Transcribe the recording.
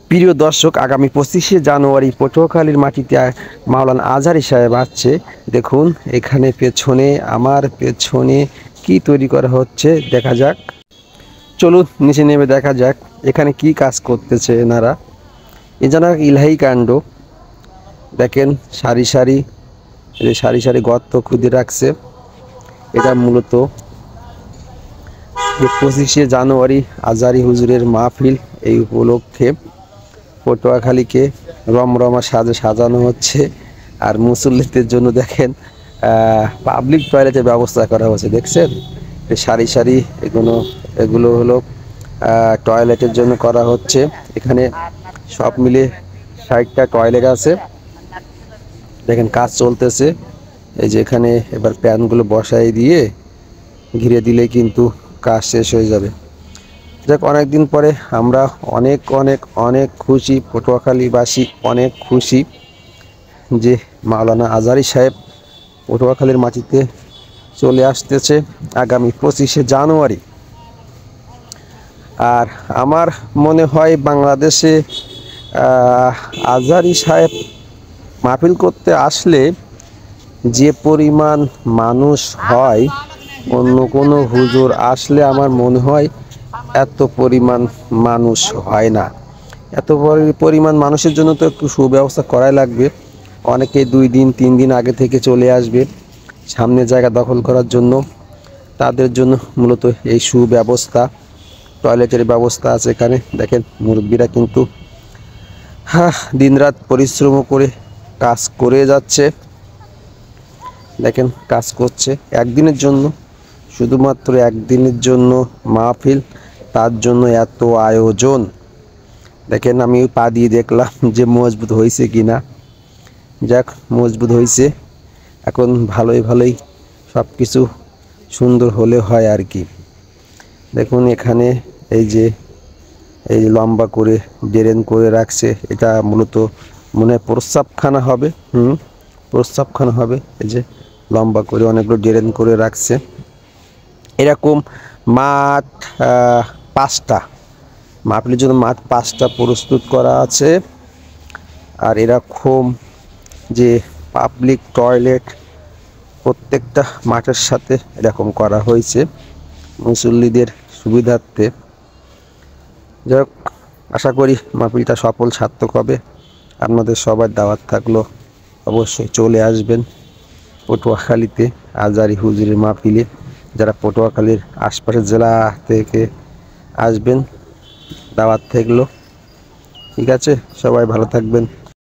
প্রিয় দর্শক, আগামী 25শে জানুয়ারি পটুয়াখালীর মাটিতে মাওলানা আজহারী সাহেব আসছে। দেখুন এখানে আমার পেছনে কি তৈরি করা হচ্ছে দেখা যাক। চলুন নিচে নেমে দেখা যাক এখানে কি কাজ করতেছে এনারা। এ যেন ইলাহি কাণ্ড। দেখেন সারি সারি সারি সারি গর্ত খুঁজে রাখছে। এটা মূলত 25শে জানুয়ারি আজহারী হুজুরের মাহফিল, এই উপলক্ষে পটুয়াখালীকে রমরমা সাজানো হচ্ছে। আর মুসল্লিদের জন্য দেখেন পাবলিক টয়লেটের ব্যবস্থা করা হচ্ছে। দেখছেন সারি সারি এগুলো হলো টয়লেটের জন্য করা হচ্ছে। এখানে সব মিলে 60টা টয়লেট আছে। দেখেন কাজ চলতেছে। এই যে এখানে এবার প্যানগুলো বসাই দিয়ে ঘিরে দিলে কিন্তু কাজ শেষ হয়ে যাবে। যাক, অনেকদিন পরে আমরা অনেক অনেক অনেক খুশি, পটুয়াখালীবাসী অনেক খুশি যে মাওলানা আজহারী সাহেব পটুয়াখালীর মাটিতে চলে আসতেছে আগামী 25শে জানুয়ারি। আর আমার মনে হয় বাংলাদেশে আজহারী সাহেব মাহফিল করতে আসলে যে পরিমাণ মানুষ হয়, অন্য কোনো হুজুর আসলে আমার মনে হয় এত পরিমাণ মানুষ হয় না। এত পরিমাণ মানুষের জন্য তো একটু সুব্যবস্থা করাই লাগবে। অনেকে 2 দিন 3 দিন আগে থেকে চলে আসবে সামনে জায়গা দখল করার জন্য। তাদের জন্য মূলত এই সুব্যবস্থা, টয়লেটের ব্যবস্থা আছে এখানে। দেখেন মুরব্বীরা কিন্তু দিনরাত পরিশ্রম করে কাজ করে যাচ্ছে। দেখেন কাজ করছে একদিনের জন্য, শুধুমাত্র একদিনের জন্য মাহফিল, তার জন্য এত আয়োজন। দেখেন আমি পা দিয়ে দেখলাম যে মজবুত হয়েছে কিনা। যাক, মজবুত হয়েছে। এখন ভালোই সব কিছু সুন্দর হলে হয় আর কি। দেখুন এখানে এই লম্বা করে ড্রেন করে রাখছে। এটা মূলত মনে হয় প্রস্রাবখানা হবে। প্রস্রাবখানা হবে। এই যে লম্বা করে অনেকগুলো ড্রেন করে রাখছে। এরকম মাঠ 5টা, মাহফিলের জন্য মাঠ 5টা প্রস্তুত করা আছে। আর এরকম যে পাবলিক টয়লেট প্রত্যেকটা মাঠের সাথে এরকম করা হয়েছে মুসল্লিদের সুবিধার্থে। যাই হোক, আশা করি মাহফিলটা সফল সার্থক হবে। আপনাদের সবার দাওয়াত থাকলো, অবশ্যই চলে আসবেন পটুয়াখালীতে আজহারী হুজুরের মাহফিলে। যারা পটুয়াখালীর আশপাশের জেলা থেকে আসবেন, দাওয়াত থাকলো। ঠিক আছে, সবাই ভালো থাকবেন।